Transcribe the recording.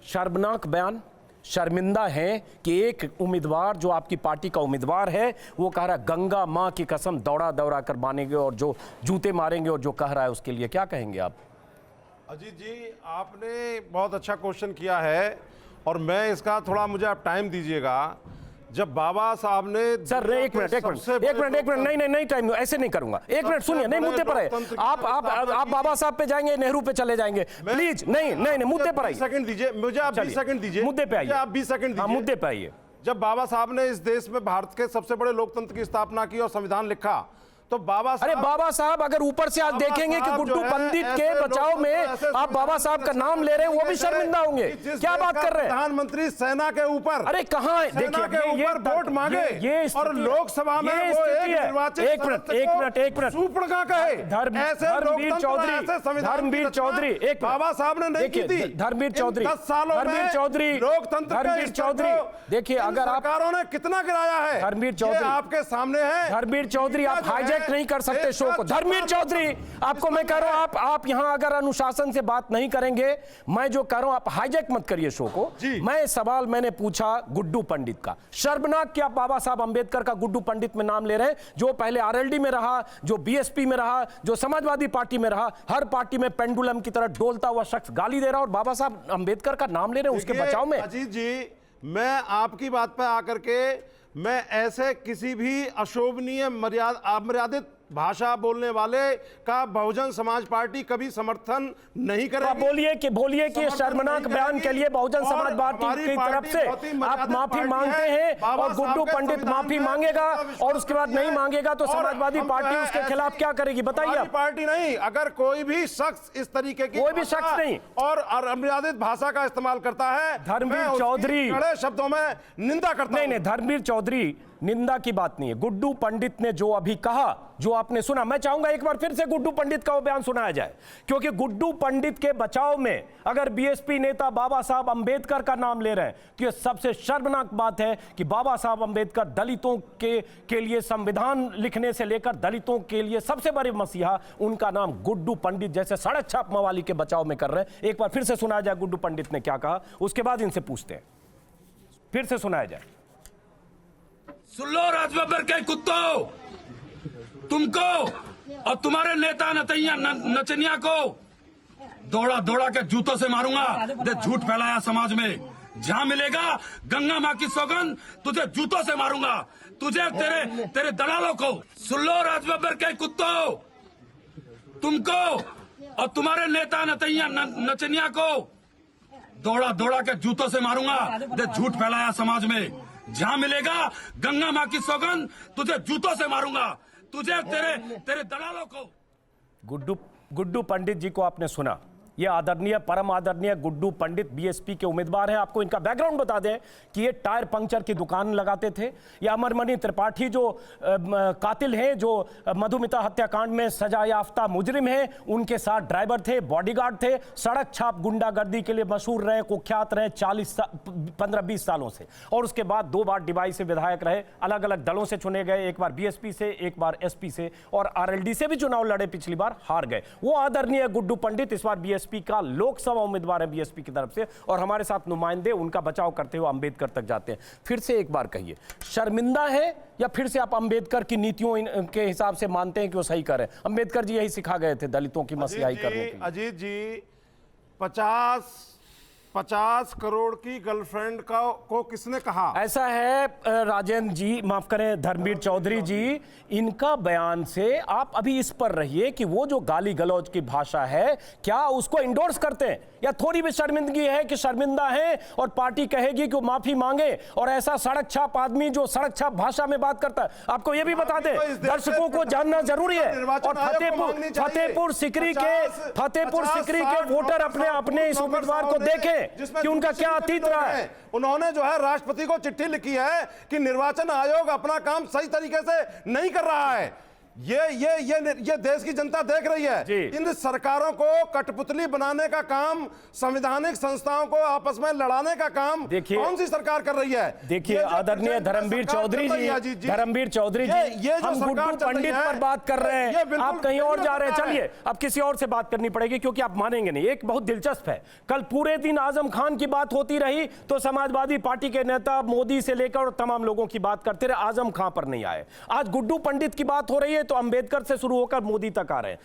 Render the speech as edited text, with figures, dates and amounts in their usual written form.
शर्मनाक बयान, शर्मिंदा हैं कि एक उम्मीदवार जो आपकी पार्टी का उम्मीदवार है वो कह रहा है गंगा मां की कसम दौड़ा दौड़ा कर मानेंगे और जो जूते मारेंगे, और जो कह रहा है उसके लिए क्या कहेंगे आप? अजीत जी, आपने बहुत अच्छा क्वेश्चन किया है और मैं इसका थोड़ा, मुझे आप टाइम दीजिएगा। जब बाबा साहब ने सर एक मिनट नहीं टाइम ऐसे नहीं करूंगा। एक मिनट सुनिए, नहीं मुद्दे पर है। आप बाबा साहब पे जाएंगे, नेहरू पे चले जाएंगे, प्लीज नहीं मुद्दे पर आइए। सेकंड दीजिए मुझे, आप 20 सेकंड दीजिए मुद्दे पे आइए। आप 20 सेकंड दीजिए, मुद्दे पे आइए। जब बाबा साहब ने इस देश में भारत के सबसे बड़े लोकतंत्र की स्थापना की और संविधान लिखा, तो बाबा साहब अगर ऊपर से आप देखेंगे कि गुड्डू पंडित के बचाव में आप बाबा साहब का नाम ले रहे हैं, वो भी शर्मिंदा होंगे। क्या बात कर रहे हैं? प्रधानमंत्री सेना के ऊपर, अरे कहां देखिए वोट मांगे और लोकसभा में वो एक मिनट सुपड़का कहे, धर्मवीर चौधरी एक बाबा साहब ने नहीं की थी। धर्मवीर चौधरी 10 सालों में लोकतंत्र देखिए, अगर सरकारों ने कितना गिराया है, धर्मवीर चौधरी आपके सामने है। धर्मवीर चौधरी, आप हाईजैक नहीं कर सकते शो को। धर्मवीर चौधरी, आपको मैं कह रहा हूं, आप यहां अगर अनुशासन से बात नहीं करेंगे, मैं जो कह रहा हूं आप हाईजैक मत करिए शो को। मैं सवाल मैंने पूछा गुड्डू पंडित का। शर्मनाक कि आप बाबा साहब अंबेडकर का गुड्डू पंडित में नाम ले रहे हैं, जो पहले आरएलडी में रहा, जो बीएसपी में रहा, जो समाजवादी पार्टी में रहा, हर पार्टी में पेंडुलम की तरह डोलता हुआ शख्स गाली दे रहा है, और बाबा साहब अंबेडकर का नाम ले रहे हैं उसके बचाव में। अजीत जी, मैं आपकी बात पर आकर के मैं ऐसे किसी भी अशोभनीय अमर्यादित भाषा बोलने वाले का बहुजन समाज पार्टी कभी समर्थन नहीं करेगी। बोलिए कि शर्मनाक बयान के लिए बहुजन समाज पार्टी की तरफ से आप माफी मांगते हैं, और गुड्डू पंडित माफी मांगेगा और उसके बाद नहीं मांगेगा तो समाजवादी पार्टी उसके खिलाफ क्या करेगी? बताइए। पार्टी नहीं, अगर कोई भी शख्स इस तरीके की कोई भी शख्स नहीं और अमर्यादित भाषा का इस्तेमाल करता है, धर्मवीर चौधरी कड़े शब्दों में निंदा करता हूं। नहीं, धर्मवीर चौधरी निंदा की बात नहीं है। गुड्डू पंडित ने जो अभी कहा, जो आपने सुना, मैं चाहूंगा एक बार फिर से गुड्डू पंडित का वो बयान सुनाया जाए, क्योंकि गुड्डू पंडित के बचाव में अगर बीएसपी नेता बाबा साहब अंबेडकर का नाम ले रहे हैं तो यह सबसे शर्मनाक बात है कि बाबा साहब अंबेडकर दलितों के लिए संविधान लिखने से लेकर दलितों के लिए सबसे बड़े मसीहा, उनका नाम गुड्डू पंडित जैसे सड़क छाप मवाली के बचाव में कर रहे हैं। एक बार फिर से सुनाया जाए गुड्डू पंडित ने क्या कहा, उसके बाद इनसे पूछते हैं। फिर से सुनाया जाए। सुन लो राजबब्बर के कुत्तों, तुमको और तुम्हारे नेता नचनिया को दौड़ा दौड़ा के जूतों से मारूंगा। झूठ फैलाया समाज में, जहां मिलेगा गंगा मां की सौगंध, तुझे जूतों से मारूंगा, तुझे तेरे दलालों को। सुन लो राजबब्बर के कुत्तों, तुमको और तुम्हारे नेता नचनिया को दौड़ा दौड़ा के जूतों से मारूंगा। झूठ फैलाया समाज में, जहां मिलेगा गंगा मां की सौगंध, तुझे जूतों से मारूंगा, तुझे तेरे दलालों को। गुड्डू पंडित जी को आपने सुना। ये आदरणीय, परम आदरणीय गुड्डू पंडित बीएसपी के उम्मीदवार हैं। आपको इनका बैकग्राउंड बता दें कि ये टायर पंक्चर की दुकान लगाते थे। ये अमरमणि त्रिपाठी जो कातिल हैं, जो मधुमिता हत्याकांड में सजा याफ्ता मुजरिम हैं, उनके साथ ड्राइवर थे, बॉडीगार्ड थे, सड़क छाप गुंडागर्दी के लिए मशहूर रहे, कुख्यात रहे 15-20 सालों से। और उसके बाद 2 बार डिवाई से विधायक रहे, अलग अलग दलों से चुने गए, एक बार बीएसपी से, एक बार एसपी से, और आरएलडी से भी चुनाव लड़े, पिछली बार हार गए। वो आदरणीय गुड्डू पंडित इस बार बीएसपी का लोकसभा उम्मीदवार है बीएसपी की तरफ से, और हमारे साथ नुमाइंदे उनका बचाव करते हुए अंबेडकर तक जाते हैं। फिर से एक बार कहिए, शर्मिंदा है या फिर से आप अंबेडकर की नीतियों के हिसाब से मानते हैं कि वो सही कर रहे हैं? अंबेडकर जी यही सिखा गए थे दलितों की मसीहाई करने के लिए। अजीत जी, 50 करोड़ की गर्लफ्रेंड को किसने कहा? ऐसा है राजेंद्र जी, माफ करें धर्मवीर चौधरी जी, इनका बयान से आप अभी इस पर रहिए कि वो जो गाली गलौज की भाषा है, क्या उसको इंडोर्स करते हैं, या थोड़ी भी शर्मिंदगी है कि शर्मिंदा है और पार्टी कहेगी कि वो माफी मांगे, और ऐसा सड़क छाप आदमी जो सड़क छाप भाषा में बात करता है? आपको ये भी बता दें, दर्शकों को जानना जरूरी है। और फतेहपुर सिकरी के वोटर अपने इस उम्मीदवार को देखें कि उनका क्या अतीत रहा है। उन्होंने जो है राष्ट्रपति को चिट्ठी लिखी है कि निर्वाचन आयोग अपना काम सही तरीके से नहीं कर रहा है। ये देश की जनता देख रही है। जी। इन सरकारों को कठपुतली बनाने का काम, संवैधानिक संस्थाओं को आपस में लड़ाने का काम देखिए, कौन सी सरकार कर रही है? देखिए ये जो आदरणीय प्रेजेंट में धर्मवीर सरकार चौधरी चल रही है, जी, धर्मवीर चौधरी जी, ये जो हम सरकार गुड्डू चल रही पंडित है, पर बात कर रहे ये हैं, बिल्कुल आप कहीं और जा रहे हैं। पता है। चलिए अब किसी और से बात करनी पड़ेगी, क्योंकि आप मानेंगे नहीं। एक बहुत दिलचस्प है, कल पूरे दिन आजम खान की बात होती रही तो समाजवादी पार्टी के नेता मोदी से लेकर और तमाम लोगों की बात करते रहे, आजम खान पर नहीं आए। आज गुड्डू पंडित की बात हो रही है तो अंबेडकर से शुरू होकर मोदी तक आ रहे हैं।